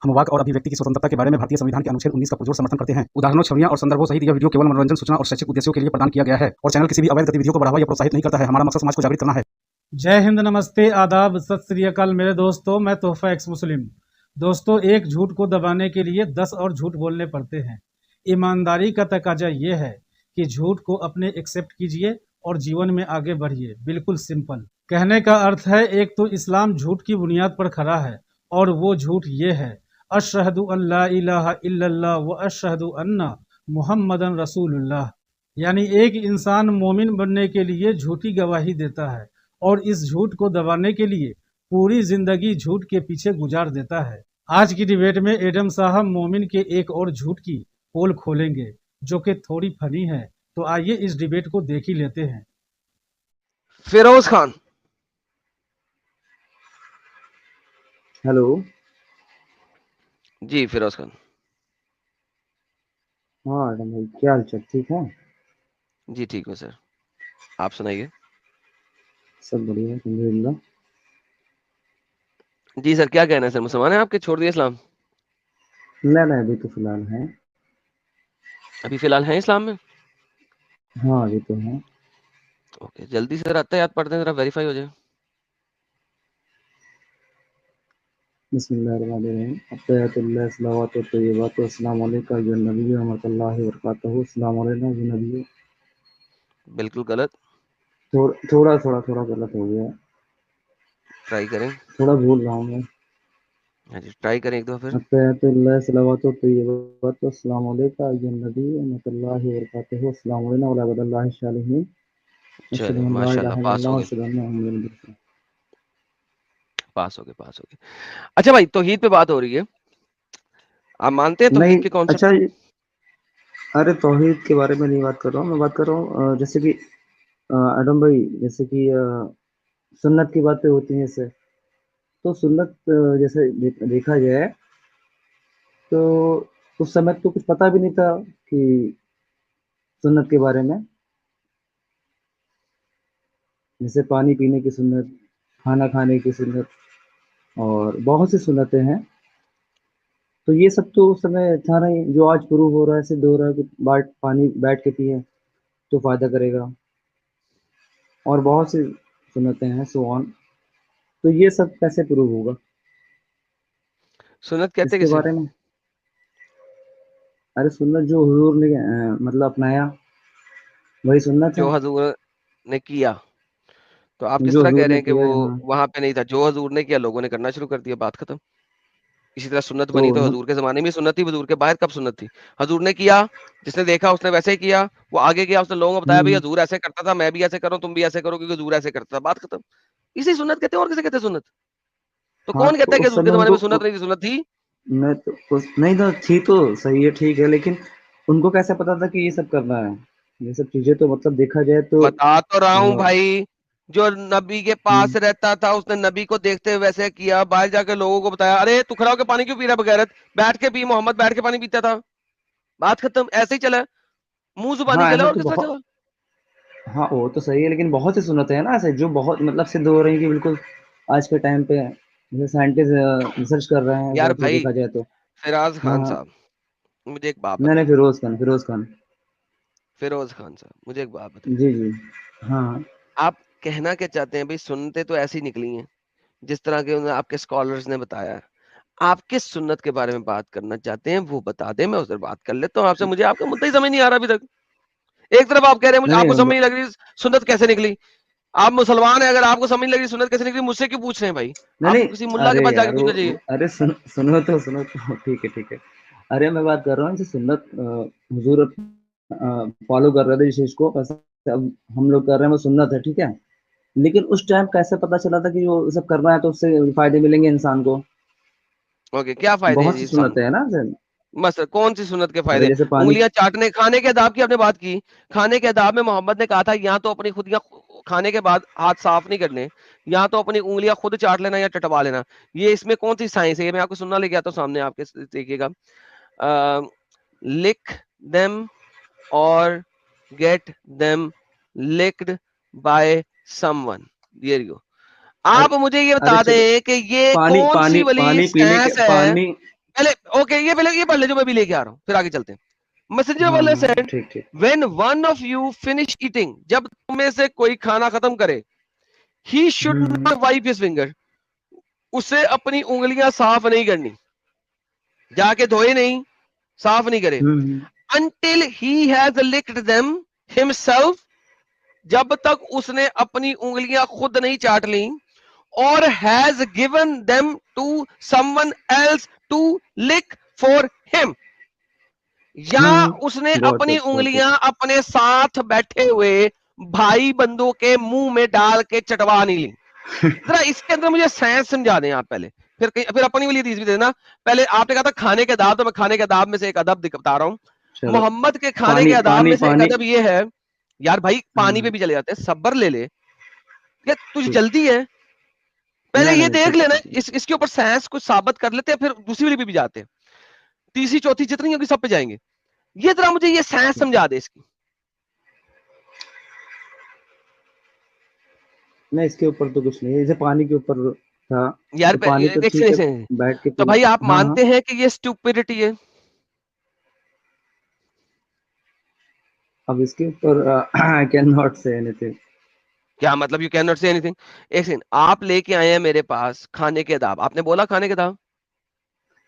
हम वाक और अभिव्यक्ति की स्वतंत्रता के बारे में भारतीय संविधान के अनुच्छेद 19 का पुरजोर समर्थन करते हैं। उदाहरणों, छवियां और संदर्भों सहित यह वीडियो केवल मनोरंजन, सूचना और शैक्षिक उद्देश्यों के लिए प्रदान किया गया है और चैनल किसी भी अवैध गतिविधियों को बढ़ावा या प्रोत्साहित नहीं करता है। हमारा मकसद समाज को जागृत करना है। जय हिंद, नमस्ते, आदाब, सत श्री अकाल मेरे दोस्तों। मैं तोहफा एक्स मुस्लिम। दोस्तों, एक झूठ को दबाने के लिए 10 और झूठ बोलने पड़ते हैं। ईमानदारी का तकाजा ये है कि झूठ को अपने एक्सेप्ट कीजिए और जीवन में आगे बढ़िए। बिल्कुल सिंपल। कहने का अर्थ है, एक तो इस्लाम झूठ की बुनियाद पर खड़ा है और वो झूठ ये है, अशहदु अल्ला इलाहा इल्लल्लाह व अशहदु अन्ना मुहम्मदन रसूलुल्लाह। यानी एक इंसान मोमिन बनने के लिए झूठी गवाही देता है और इस झूठ को दबाने के लिए पूरी जिंदगी झूठ के पीछे गुजार देता है। आज की डिबेट में एडम साहब मोमिन के एक और झूठ की पोल खोलेंगे जो कि थोड़ी फनी है। तो आइए इस डिबेट को देख ही लेते हैं। फिरोज खान। हेलो जी फिरोज खान। हाँ एडम भाई, क्या हाल चाल? ठीक है? जी ठीक है सर, आप सुनाइए। सब बढ़िया अल्हम्दुलिल्लाह। जी सर, क्या कहना है सर? मुसलमान है आपके, छोड़ दिए इस्लाम? नहीं अभी तो फिलहाल है। अभी फिलहाल है इस्लाम में? हाँ अभी तो है। ओके, जल्दी से आता याद पढ़ते हैं, जरा वेरीफाई हो जाए। बिस्मिल्लाहिर्रहमानिर्रहीम। अत्तहियातुल्लाह सलावतु व तय्यिबातु अस्सलामु अलैका अय्युहन नबिय्यु व रहमतुल्लाहि व बरकातुहू। अस्सलामु अलैना या नबी। बिल्कुल गलत। थोड़ा गलत हो गया। ट्राई करें। थोड़ा भूल रहा हूँ मैं। हाँ जी, ट्राई करें एक दो फिर। अत्तहियातुल्लाह सलावतु व तय्यिबातु अस्सलामु अलैका अय्युहन नबी व रहमतुल्लाहि व बरकातुहू। अस्सलामु अलैना व अला इबादिल्लाहि सालिहीन। अशहदु चलिए अन ला माशाल्लाह, इलाहा पास हो इल्लल्लाह व गए, अशहदु अन्ना मुहम्मदन रसूलुल्लाह। पास हो गए, पास हो गए। अच्छा भाई, तौहीद पे बात हो रही है, आप मानते हैं नहीं तौहीद के कॉन्सेप्ट अच्छा, को? अरे तौहीद के बारे में नहीं बात कर रहा हूँ। मैं बात कर रहा हूँ जैसे कि एडम भाई, जैसे कि सुन्नत की बातें होती हैं इससे। तो सुन्नत जैसे देखा जाए तो उस समय तो कुछ पता भी नहीं था कि सुन्नत के बारे में। जैसे पानी पीने की सुन्नत, खाना खाने की सुन्नत और बहुत सी सुन्नतें हैं। तो ये सब तो उस समय था नहीं। जो आज प्रूव हो रहा है, सिद्ध हो रहा है कि पानी बैठ के पिए तो फायदा करेगा, और बहुत सी सुन्नतें हैं सो ऑन। तो ये सब कैसे प्रूव होगा? सुन्नत कहते इसके किसे? बारे में, अरे सुन्नत जो हुजूर ने मतलब अपनाया, वही सुन्नत है। जो हजूर ने किया। तो आप किस जो तरह कह हुजूर रहे ने हैं कि किया वो है, हाँ। वहां पे नहीं था? जो हजूर ने किया लोगों ने करना शुरू कर दिया, बात खत्म। इसी तरह सुन्नत तो बनी तो हजूर के जमाने में सुन्नत थी, हजूर के बाहर कब सुन्नत थी? हजूर ने किया, जिसने देखा उसने वैसे ही किया, वो आगे गया, उसने लोगों को बताया भाई हम्म, हजूर ऐसे करता था, मैं भी ऐसे करूं, तुम भी ऐसे करो क्योंकि हजूर ऐसे करता था, बात खत्म। इसी सुन्नत कहते हैं, और किसे कहते हैं सुन्नत? तो हाँ कौन कहता तो है कि उस हजूर के समय जमाने उनको में सुन्नत नहीं थी? सुन्नत थी। मैं तो नहीं तो थी, तो सही है, ठीक है, लेकिन उनको कैसे पता था कि ये सब करना है? ये सब चीजें तो मतलब देखा जाए तो बता तो रहा हूं अ, भाई, जो नबी के पास हम्म, रहता था उसने नबी को देखते हुए वैसे किया, बाहर जाकर लोगों को बताया अरे तू खड़ा होकर पानी क्यों पी रहा है बगैरत, बैठ के पी, मोहम्मद बैठ के पानी पीता था, बात खत्म। ऐसे ही चला, मुंह जुबानी हाँ चला, ऐसे और तो किस तरह बहुत, चला? हाँ वो तो सही है, लेकिन बहुत सी सुन्नतें हैं ना ऐसे जो बहुत मतलब सिद्ध हो रही है कि बिल्कुल आज के टाइम पे जैसे साइंटिस्ट रिसर्च कर रहे हैं यार अगर तो भाई, देखा जाए तो। फिराज हाँ खान हाँ। साहब, मुझे एक बात नहीं बताइए। फिरोज खान। फिरोज खान साहब, मुझे एक बात बताइए। जी जी। हाँ आप कहना क्या चाहते हैं भाई? सुन्नतें तो ऐसी निकली हैं जिस तरह के उन्हें आपके स्कॉलर्स ने बताया है। आप किस सुन्नत के बारे में बात करना चाहते हैं वो बता दें, मैं उस पर बात कर लेता हूँ आपसे। मुझे आपका मुद्दा ही समझ नहीं आ रहा अभी तक। एक तरफ आप कह रहे हैं मुझे, नहीं आपको समझ नहीं नहीं लग रही सुन्नत कैसे निकली। आप मुसलमान हैं, अगर आपको समझ नहीं लग रही सुन्नत कैसे निकली, मुझसे क्यों पूछ रहे हैं भाई? नहीं आपको नहीं, किसी मुल्ला के अरे पास जाके यार पूछना चाहिए। अरे सुनो तो ठीक है। अरे मैं बात कर रहा हूँ जैसे सुन्नत हुजूर फॉलो कर रहे थे जिस चीज को, वैसे अब हम लोग कर रहे हैं, वो सुन्नत है, ठीक है। लेकिन उस टाइम कैसे पता चला था कि वो सब करना है तो उससे फायदे मिलेंगे इंसान को? ओके, क्या फायदे हैं बहुत जी सी इंसान सुन्नतें को? है ना सर। बस कौन सी सुन्नत के अरे फायदे? जैसे पानी, उंगलियां चाटने, खाने के अदाब की आपने बात की। खाने के अदाब में मोहम्मद ने कहा था यहाँ तो अपनी खुद या खाने के बाद हाथ साफ नहीं करने, यहाँ तो अपनी उंगलियां खुद चाट लेना या टटवा लेना। ये इसमें कौन सी साइंस है? ये मैं आपको सुनना लेके आता हूँ सामने आपके, देखिएगा। लिक देम और get them licked by someone. Here you. अरे आप मुझे ये अरे बता चलो, दें कि ये पानी कौन सी पानी वाली पानी पीने के साइंस है? पानी पहले ओके, ये पढ़ ले जो मैं भी लेके आ रहा हूँ, फिर आगे चलते हैं। मैसेंजर ऑफ अल्लाह सेड, ठीक ठीक। When one of you finish eating, जब तुम में से कोई खाना खत्म करे, he should not wipe his finger, उसे अपनी उंगलियां साफ नहीं करनी, जाके धोए नहीं, साफ नहीं करे, until he has licked them himself, जब तक उसने अपनी उंगलियां खुद नहीं चाट ली, और has given them to someone else to lick for him, या उसने अपनी उंगलियां अपने साथ बैठे हुए भाई बंधु के मुंह में डाल के चटवा नहीं ली। जरा इसके अंदर मुझे साइंस समझा दें आप पहले, फिर अपनी वाली हदीस भी दे देना। पहले आपने कहा था खाने के अदाब, तो मैं खाने के अदाब में से एक अदब बता रहा हूँ। मोहम्मद के खाने के अदाब में से एक अदब ये है, यार भाई पानी पे भी चले जाते हैं, सब्र ले ले, क्या तुझे जल्दी है, पहले ये देख लेना, इसके ऊपर साइंस कुछ साबित कर लेते हैं, फिर दूसरी वाली पे भी जाते हैं, तीसरी चौथी जितनी होगी सब पे जाएंगे। ये जरा मुझे ये साइंस समझा दे इसकी। नहीं, इसके ऊपर तो कुछ नहीं है, जैसे पानी के ऊपर था यार, तो पानी तो ठीक है, बैठ के तो भाई आप मानते हैं कि ये स्टूपिडिटी है? अब इसके ऊपर I can not say anything. क्या मतलब you can not say anything? एक सेकंड, आप लेके आए हैं मेरे पास खाने के अदाब, आपने बोला खाने के अदाब?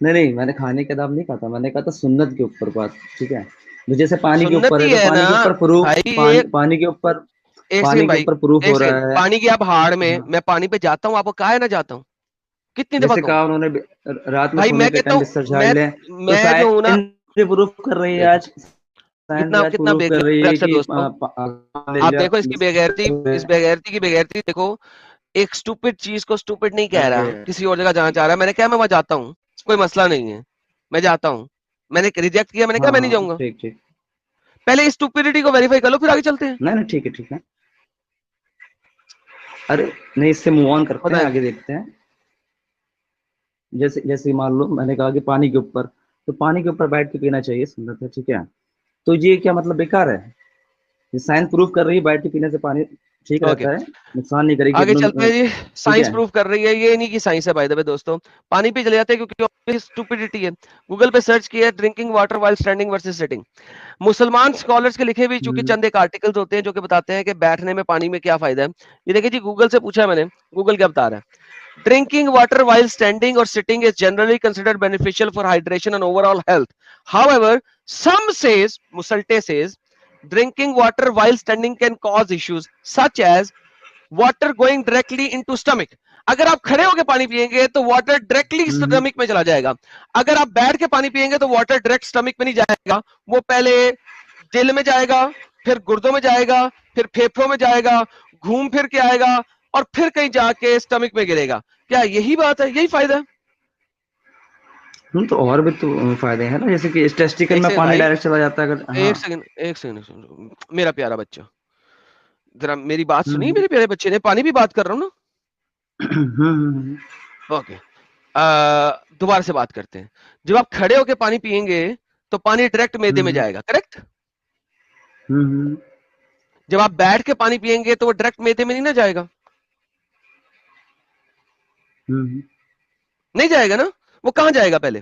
नहीं, मैंने खाने के अदाब नहीं कहा था, मैंने कहा था सुन्नत के ऊपर बात, ठीक है, जैसे पानी के ऊपर है, तो पानी के ऊपर प्रूफ, पानी के ऊपर, पानी के ऊपर प्रूफ हो रहा है। पानी की आप हाड़ में, मैं पानी पे जाता हूँ, आपको कहा है ना जाता हूँ, कितनी दफा कहा उन्होंने, रात में भाई सोने के टाइम बिस्तर झाड़ ले, मैं जो हूं ना, प्रूफ कर रही है आज, कितना बेगैरती दोस्तों। आप देखो इसकी बेगैरती, इस बेगैरती की बेगैरती देखो, एक स्टूपिड चीज को स्टूपिड नहीं कह रहा, किसी और जगह जाना चाह रहा है, मैंने क्या मैं वहां जाता हूँ, कोई मसला नहीं है, मैं जाता हूँ, मैंने रिजेक्ट किया, मैंने कहा मैं नहीं जाऊंगा। ठीक ठीक, पहले इस स्टूपिडिटी को वेरीफाई कर लो, फिर आगे चलते हैं। नहीं ठीक है ठीक है, अरे नहीं, इससे मूव ऑन करते हैं, आगे देखते हैं। जैसे जैसे मान लो मैंने कहा कि पानी के ऊपर, तो पानी के ऊपर बैठ के पीना चाहिए, सुंदर है, ठीक है, तो ये क्या मतलब बेकार है? ये साइंस प्रूफ कर रही है बैठ के पीने से पानी ठीक रहता है, नुकसान नहीं करेगी। आगे चलते हैं जी, साइंस प्रूफ कर रही है, ये नहीं कि साइंस है बाय द वे दोस्तों, पानी पे चले जाते हैं क्योंकि स्टूपिडिटी है। गूगल पे सर्च किया drinking water while standing versus sitting, मुसलमान स्कॉलर्स के लिखे हुए चूंकि चंद एक आर्टिकल्स होते हैं जो कि बताते हैं कि बैठने में पानी में क्या फायदा है। ये देखिए जी, गूगल से पूछा मैंने, गूगल क्या बता रहा है। Drinking water while standing or sitting is generally considered beneficial for hydration and overall health. However, some says, Musalte says, drinking water while standing can cause issues such as water going directly into stomach. अगर आप खड़े होकर पानी पिएंगे तो water directly stomach में चला जाएगा, अगर आप बैठ के पानी पिएंगे तो वाटर डायरेक्ट स्टमक में नहीं जाएगा, वो पहले दिल में जाएगा, फिर गुर्दों में जाएगा, फिर फेफड़ों में जाएगा, घूम फिर के आएगा और फिर कहीं जाके स्टमक में गिरेगा। क्या यही बात है, यही फायदा है? तो और भी तो फायदे हैं ना, जैसे कि टेस्टिकल में पानी डायरेक्ट चला जाता है अगर। एक सेकंड मेरा प्यारा बच्चा, जरा मेरी बात सुनिए, मेरे प्यारे बच्चे ने, पानी भी बात कर रहा हूँ ना। ओके, दोबारा से बात करते हैं। जब आप खड़े होकर पानी पिएंगे तो पानी डायरेक्ट मैदे में जाएगा, करेक्ट? जब आप बैठ के पानी पिएंगे तो वो डायरेक्ट मैदे में नहीं ना जाएगा, नहीं जाएगा ना, वो कहां जाएगा पहले?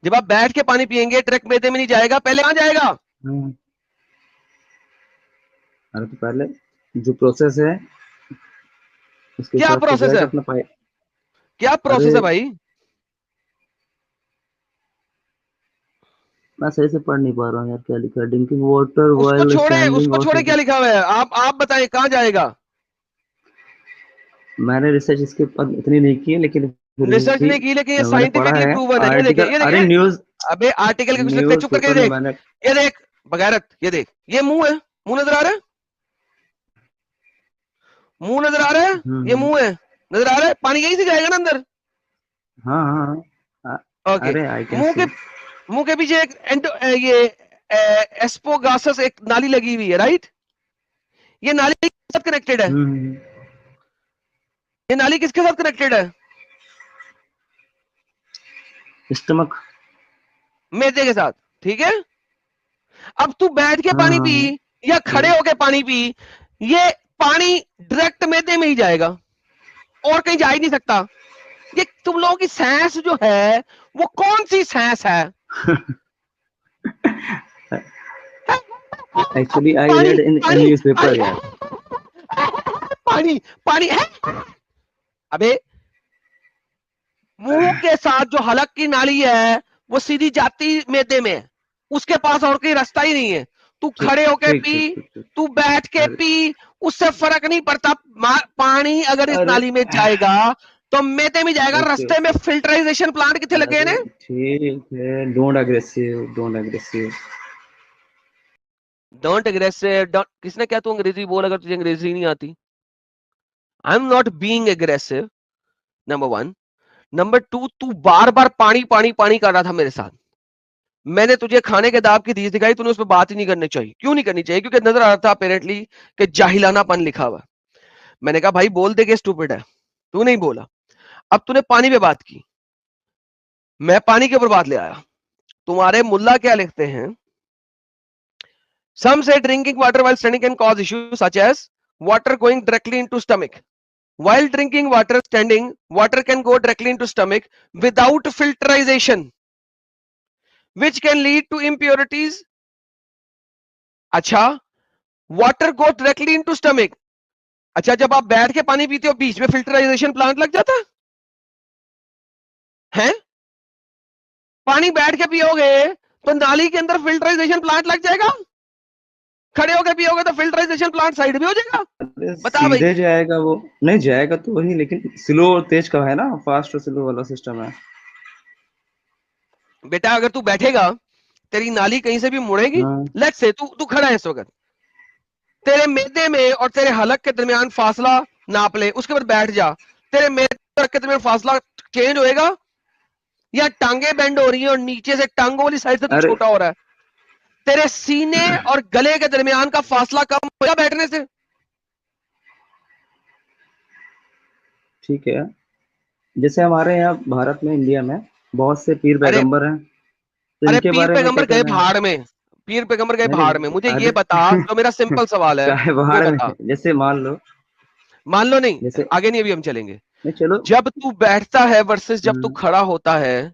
जब आप बैठ के पानी पिएंगे डायरेक्ट मैदे में नहीं जाएगा, पहले कहां जाएगा? अरे तो पहले जो प्रोसेस है उसके क्या प्रोसेस है? क्या प्रोसेस है भाई? मैं सही से पढ़ नहीं पा रहा हूँ यार, क्या लिखा है? ड्रिंकिंग वाटर उसको छोड़े क्या लिखा हुआ है? आप बताएं कहां जाएगा? मैंने रिसर्च इसके ऊपर इतनी नहीं की है, लेकिन रिसर्च नहीं की, लेकिन ये साइंटिफिकली प्रूवन है। ये देखिए, अरे न्यूज़, अबे आर्टिकल के कुछ लिखते, चुप करके देख, ये देख बगैरत, ये देख, ये मुंह है, मुंह नजर आ रहा है, मुंह नजर आ रहा है, ये मुंह है, नजर आ रहा है, पानी यहीं से जाएगा ना अंदर। ओके, मुंह के पीछे एक ये एस्पोगासस एक नाली लगी हुई है, राइट? ये नाली किसके साथ कनेक्टेड है? ये नाली किसके साथ कनेक्टेड है? स्टमक, मैदे के साथ, ठीक है? अब तू बैठ के पानी पी या खड़े होके पानी पी, ये पानी डायरेक्ट मैदे में ही जाएगा और कहीं जा ही नहीं सकता। ये तुम लोगों की साइंस जो है वो कौन सी साइंस है? एक्चुअली आई पानी रेड इन पानी न्यूज़पेपर यार। पानी पानी है। अबे मुंह के साथ जो हलक की नाली है वो सीधी जाती मैदे में है, उसके पास और कोई रास्ता ही नहीं है। तू ठीक खड़े होके ठीक पी, ठीक ठीक ठीक। तू बैठ के अरे पी, उससे फर्क नहीं पड़ता। पानी अगर इस अरे नाली में जाएगा तो मैदे में जाएगा। ओके रास्ते में फिल्टराइजेशन प्लांट कितने लगे अरे ने? ठीक है, don't aggressive don't aggressive. Don't aggressive, किसने क्या तू अंग्रेजी बोल अगर तुझे अंग्रेजी नहीं आती? I am not being aggressive, number one. Number two, तू बार बार पानी पानी पानी कर रहा था मेरे साथ। मैंने तुझे खाने के दाब की चीज दिखाई, तूने उस पर बात ही नहीं करनी चाहिए। क्यों नहीं करनी चाहिए? क्योंकि नजर आ रहा था अपेरेंटली कि जाहिलानापन लिखा हुआ। मैंने कहा भाई बोल दे कि स्टूपिड है, तू नहीं बोला। अब तूने पानी पे बात की, मैं पानी के ऊपर बात ले आया। तुम्हारे मुल्ला क्या लिखते हैं? Some say drinking water while standing can cause issues such as water going directly into stomach. While drinking water standing, water can go directly into stomach without filtration, which can lead to impurities. अच्छा, water go directly into stomach. अच्छा, जब आप बैठ के पानी पीते हो बीच में फिल्टराइजेशन प्लांट लग जाता है? पानी बैठ के पियोगे तो नाली के अंदर फिल्टराइजेशन प्लांट लग जाएगा। खड़े होकर पियोगे तो फिल्टराइजेशन प्लांट साइड में हो जाएगा। अरे बता भाई। सीधे जाएगा वो, नहीं जाएगा तो वही, लेकिन स्लो और तेज का है ना, फास्ट और स्लो वाला सिस्टम है। बेटा अगर तू बैठेगा तेरी नाली कहीं से भी मुड़ेगी। हाँ लेट्स से तू खड़ा है इस वक्त, तेरे मैदे में और तेरे हलक के दरमियान फासला नाप ले, उसके बाद बैठ जा। तेरे मैदे और हलक के दरमियान फासला चेंज होएगा या टांगे बेंड हो रही है और नीचे से टांगों वाली साइड से तू अरे छोटा हो रहा है? तेरे सीने और गले के दरमियान का फासला कम होगा बैठने से? ठीक है, जैसे हमारे यहाँ भारत में, इंडिया में बहुत से पीर अरे पैगंबर हैं, तो अरे इनके पीर बारे में क्या पैगंबर गए कहना है? भाड़ में, पीर पैगंबर गए नहीं भाड़ में। नहीं मुझे अरे ये बता, जो मेरा सिंपल सवाल है चाहे वो बाहर में, बता। जैसे मान लो, मान लो नहीं, जैसे आगे नहीं, अभी हम चलेंगे। नहीं चलो। जब तू बैठता है वर्सेस जब तू हाँ खड़ा होता है,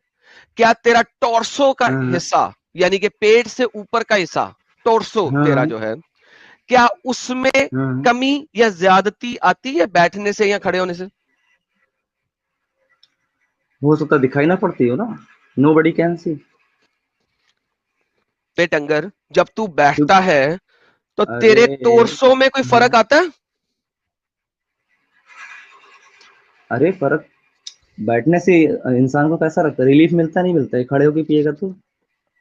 क्या तेरा टॉर्सो का हाँ हिस्सा, यानी कि पेट से ऊपर का हिस्सा, टॉर्सो हाँ तेरा हाँ जो है, क्या उसमें हाँ। कमी या ज्यादती आती है बैठने से या खड़े होने से? हो सकता दिखाई ना पड़ती हो ना, नो बडी कैन सी। पेटंगर, जब तू बैठता है तो अरे तेरे टोर्सो में कोई हाँ, फर्क आता है? अरे फर्क बैठने से इंसान को कैसा लगता है, रिलीफ मिलता नहीं मिलता है? खड़े होके पिएगा तो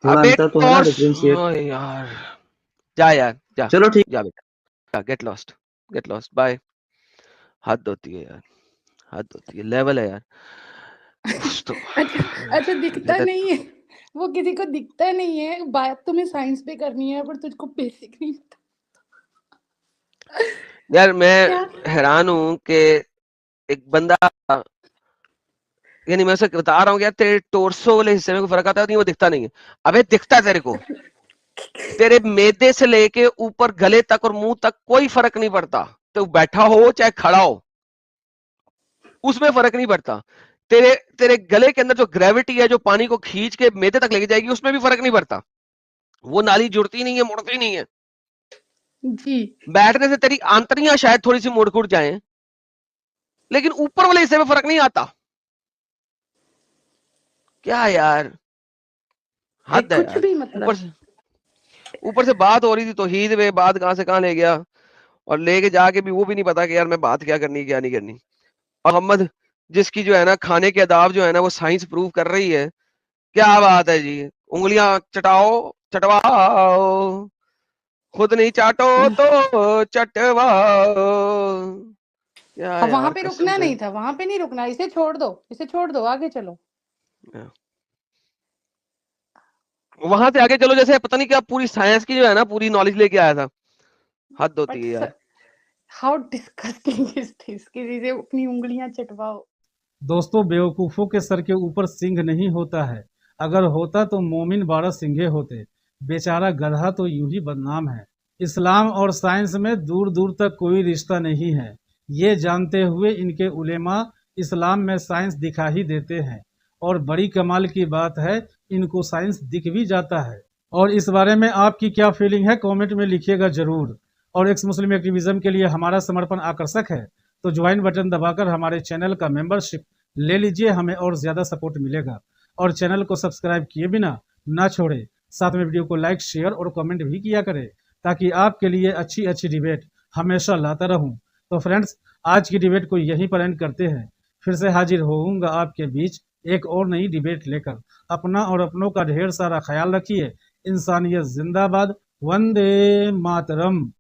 थोड़ा अबे अंतर तो है ना, डिफरेंशिएट। टोर्सो यार, जा यार जा, चलो ठीक। जा बेटा, get lost, get lost, bye. हद होती है यार, हद होती है, लेवल है यार। उफ, तो अच्छा अच्छा, दिखता बेटा नहीं है, वो किसी को दिखता नहीं है। बात तुम्हें साइंस पे करनी है पर तुझको बेसिक नहीं पता। यार मैं क्या? हैरान हूं कि एक बंदा, यानी मैं उसे बता रहा हूँ यार तेरे टोर्सो वाले हिस्से में कोई फर्क आता है? नहीं, वो दिखता नहीं है। अबे दिखता है तेरे को, तेरे मैदे से लेके ऊपर गले तक और मुंह तक कोई फर्क नहीं पड़ता। तो बैठा हो चाहे खड़ा हो, उसमें फर्क नहीं पड़ता। तेरे तेरे गले के अंदर जो ग्रेविटी है, जो पानी को खींच के मैदे तक लेके जाएगी, उसमें भी फर्क नहीं पड़ता। वो नाली जुड़ती नहीं है, मुड़ती नहीं है। जी बैठने से तेरी आंतड़ियां शायद थोड़ी सी मुड़ कुड़ जाए, लेकिन ऊपर वाले हिस्से में फर्क नहीं आता। क्या यार, हद है कुछ यार। भी ऊपर मतलब। से ऊपर से बात हो रही थी तौहीद में, बात कहां से कहां ले गया, और लेके जाके भी वो भी नहीं पता कि यार मैं बात क्या करनी क्या नहीं करनी। और मोहम्मद, जिसकी जो है ना खाने के आदाब जो है ना वो साइंस प्रूव कर रही है। क्या बात है जी, उंगलियां चटाओ, चटवाओ, खुद नहीं चाटो तो चटवाओ। क्या अब वहां यार, पे कसम रुकना से। नहीं था, वहां पे नहीं रुकना, इसे छोड़ दो, इसे छोड़ दो, आगे चलो। वहां से आगे चलो, जैसे पता नहीं क्या पूरी साइंस की जो है ना पूरी नॉलेज लेके आया था। हद होती है यार। But how disgusting is this, किसी से अपनी उंगलियां चटवाओ। दोस्तों, बेवकूफों के सर के ऊपर सिंह नहीं होता है। अगर होता तो मोमिन 12 सिंगे होते। बेचारा गधा तो यूं ही बदनाम है। इस्लाम और साइंस में दूर दूर तक कोई रिश्ता नहीं है। ये जानते हुए इनके उलेमा इस्लाम में साइंस दिखा ही देते हैं, और बड़ी कमाल की बात है इनको साइंस दिख भी जाता है। और इस बारे में आपकी क्या फीलिंग है कमेंट में लिखिएगा जरूर। और एक्स मुस्लिम एक्टिविज्म के लिए हमारा समर्पण आकर्षक है तो ज्वाइन बटन दबाकर हमारे चैनल का मेंबरशिप ले लीजिए, हमें और ज़्यादा सपोर्ट मिलेगा। और चैनल को सब्सक्राइब किए बिना ना छोड़े, साथ में वीडियो को लाइक शेयर और कमेंट भी किया करें ताकि आपके लिए अच्छी अच्छी डिबेट हमेशा लाता रहूं। तो फ्रेंड्स, आज की डिबेट को यहीं पर एंड करते हैं। फिर से हाजिर होऊंगा आपके बीच एक और नई डिबेट लेकर। अपना और अपनों का ढेर सारा ख्याल रखिए। इंसानियत जिंदाबाद। वंदे मातरम।